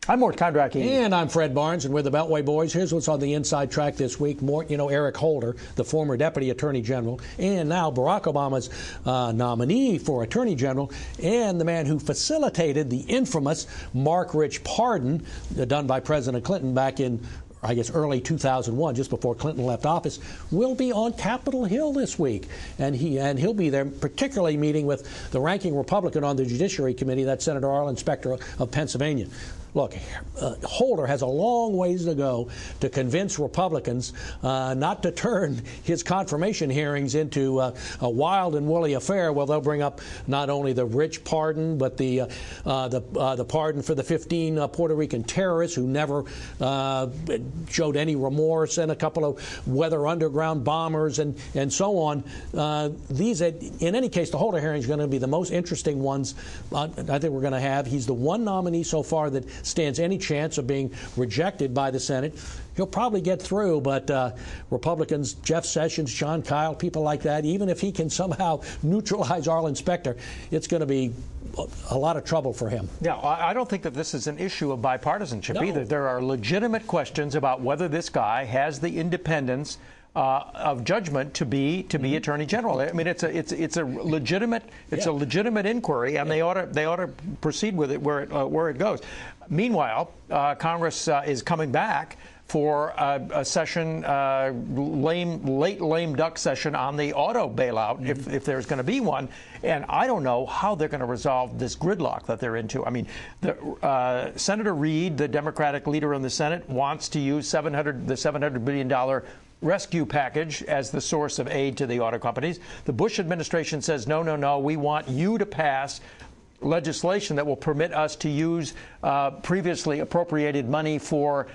I'm Mort Kondracki. And I'm Fred Barnes, and we're the Beltway Boys. Here's what's on the inside track this week. Mort, Eric Holder, the former Deputy Attorney General, and now Barack Obama's nominee for Attorney General, and the man who facilitated the infamous Marc Rich pardon done by President Clinton back in, I guess, early 2001, just before Clinton left office, will be on Capitol Hill this week. And he'll be there, particularly meeting with the ranking Republican on the Judiciary Committee, that's Senator Arlen Specter of Pennsylvania. Look, Holder has a long ways to go to convince Republicans not to turn his confirmation hearings into a wild and woolly affair where they'll bring up not only the Rich pardon, but the pardon for the 15 Puerto Rican terrorists who never showed any remorse, and a couple of weather underground bombers and so on. These, in any case, the Holder hearing is going to be the most interesting ones I think we're going to have. He's the one nominee so far that stands any chance of being rejected by the Senate. He'll probably get through, but Republicans, Jeff Sessions, John Kyle, people like that, even if he can somehow neutralize Arlen Specter, it's going to be a lot of trouble for him. Yeah, I don't think that this is an issue of bipartisanship either. There are legitimate questions about whether this guy has the independence of judgment to be Attorney General. I mean, it's a legitimate inquiry, and they ought to proceed with it where it goes. Meanwhile, Congress is coming back for a session, late lame duck session on the auto bailout, if there's going to be one. And I don't know how they're going to resolve this gridlock that they're into. I mean, Senator Reid, the Democratic leader in the Senate, wants to use the $700 billion rescue package as the source of aid to the auto companies. The Bush administration says, no, we want you to pass legislation that will permit us to use previously appropriated money for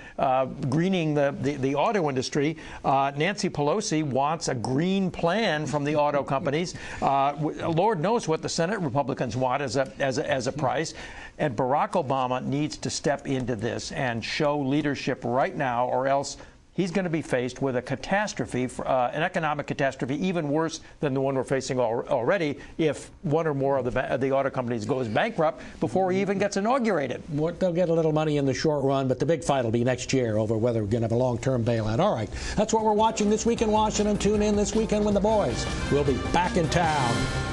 greening the auto industry. Nancy Pelosi wants a green plan from the auto companies. Lord knows what the Senate Republicans want as a price. And Barack Obama needs to step into this and show leadership right now, or else he's going to be faced with a catastrophe, an economic catastrophe, even worse than the one we're facing already if one or more of the auto companies goes bankrupt before he even gets inaugurated. They'll get a little money in the short run, but the big fight will be next year over whether we're going to have a long-term bailout. All right, that's what we're watching this week in Washington. Tune in this weekend when the boys will be back in town.